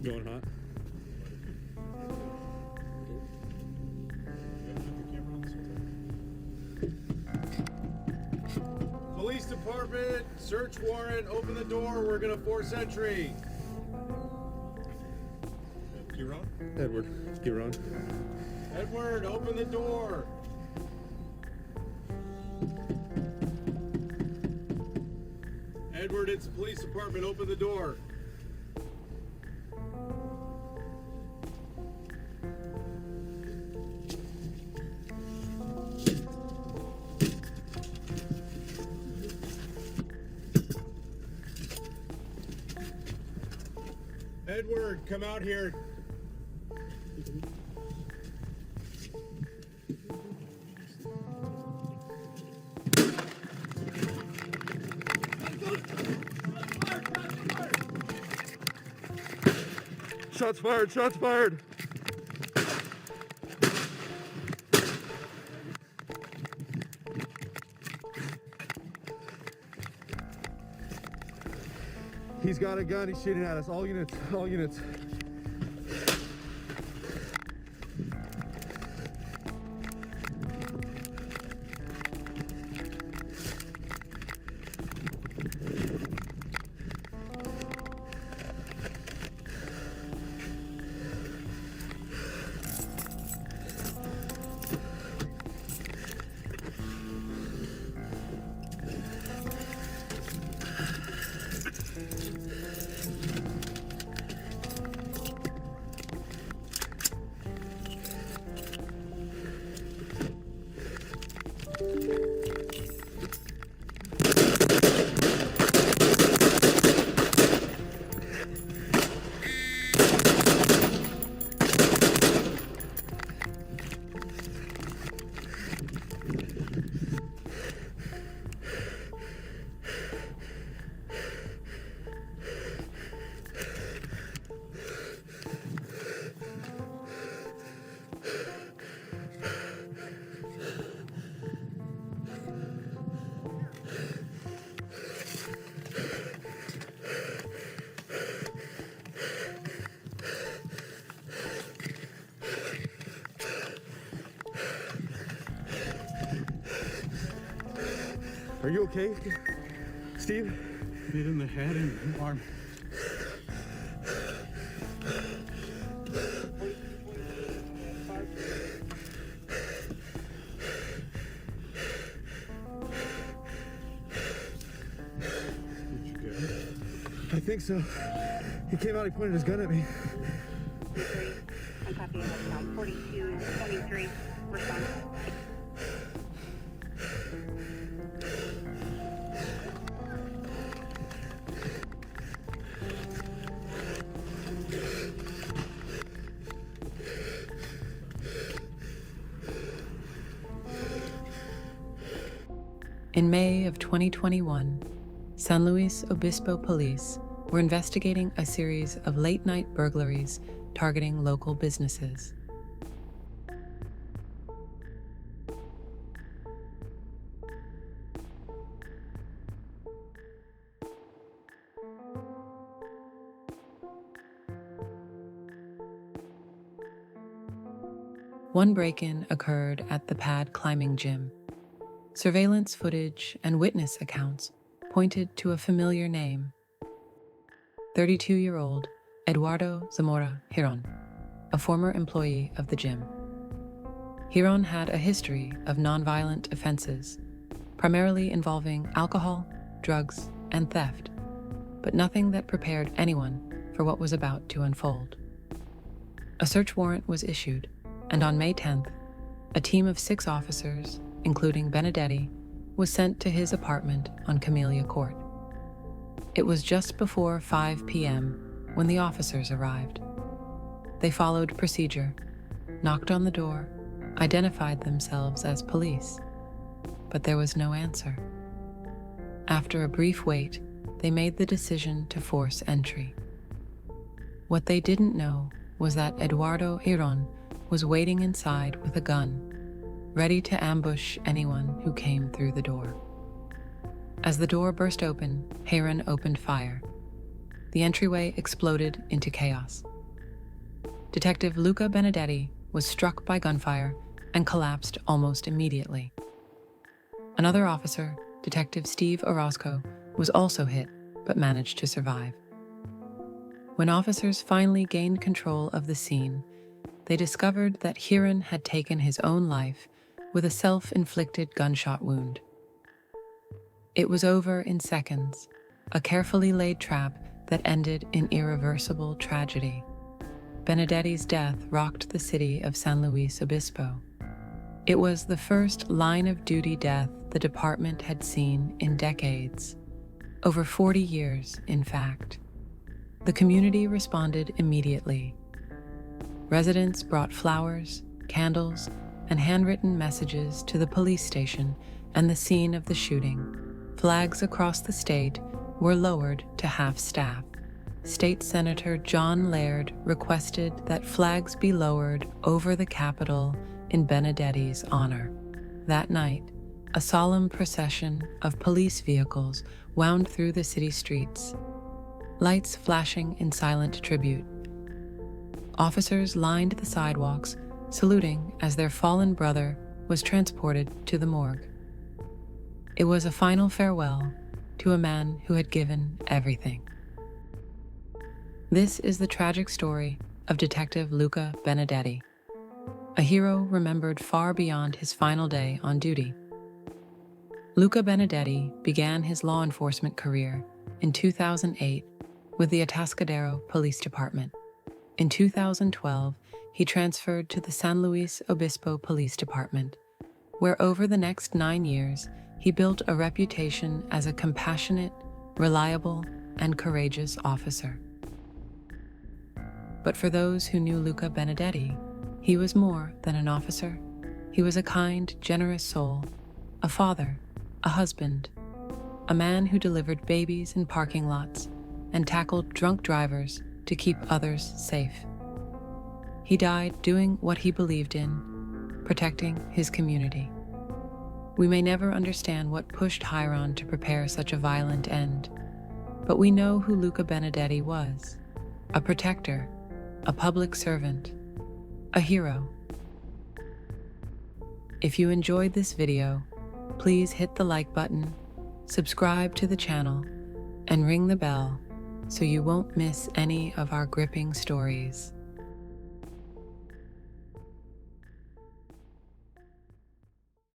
Going hot. Police department, search warrant, open the door, we're gonna force entry. Giron? Edward. Giron. Edward, open the door. Edward, it's the police department, open the door. Edward, come out here. Shots fired! Shots fired! He's got a gun, he's shooting at us. All units, all units. Are you okay, Steve? Hit in the head and arm. I think so. He came out, he pointed his gun at me. I'm copying that 4223. Response. In May of 2021, San Luis Obispo police were investigating a series of late-night burglaries targeting local businesses. One break-in occurred at the pad climbing gym. Surveillance footage and witness accounts pointed to a familiar name: 32-year-old Eduardo Zamora Giron, a former employee of the gym. Giron had a history of nonviolent offenses, primarily involving alcohol, drugs, and theft, but nothing that prepared anyone for what was about to unfold. A search warrant was issued, and on May 10th, a team of 6 officers, including Benedetti, was sent to his apartment on Camellia Court. It was just before 5 p.m. when the officers arrived. They followed procedure, knocked on the door, identified themselves as police, but there was no answer. After a brief wait, they made the decision to force entry. What they didn't know was that Eduardo Giron was waiting inside with a gun, ready to ambush anyone who came through the door. As the door burst open, Giron opened fire. The entryway exploded into chaos, Detective Luca Benedetti was struck by gunfire and collapsed almost immediately. Another officer, Detective Steve Orozco, was also hit but managed to survive. When officers finally gained control of the scene, they discovered that Hiron had taken his own life with a self-inflicted gunshot wound. It was over in seconds, a carefully laid trap that ended in irreversible tragedy. Benedetti's death rocked the city of San Luis Obispo. It was the first line-of-duty death the department had seen in decades, over 40 years, in fact. The community responded immediately. Residents brought flowers, candles, and handwritten messages to the police station and the scene of the shooting. Flags across the state were lowered to half-staff. State Senator John Laird requested that flags be lowered over the Capitol in Benedetti's honor. That night, a solemn procession of police vehicles wound through the city streets, lights flashing in silent tribute. Officers lined the sidewalks, saluting as their fallen brother was transported to the morgue. It was a final farewell to a man who had given everything. This is the tragic story of Detective Luca Benedetti, a hero remembered far beyond his final day on duty. Luca Benedetti began his law enforcement career in 2008 with the Atascadero Police Department. In 2012, he transferred to the San Luis Obispo Police Department, where over the next 9 years, he built a reputation as a compassionate, reliable, and courageous officer. But for those who knew Luca Benedetti, he was more than an officer. He was a kind, generous soul, a father, a husband, a man who delivered babies in parking lots and tackled drunk drivers to keep others safe. He died doing what he believed in, protecting his community. We may never understand what pushed Hiron to prepare such a violent end, but we know who Luca Benedetti was: a protector, a public servant, a hero. If you enjoyed this video, please hit the like button, subscribe to the channel, and ring the bell so you won't miss any of our gripping stories.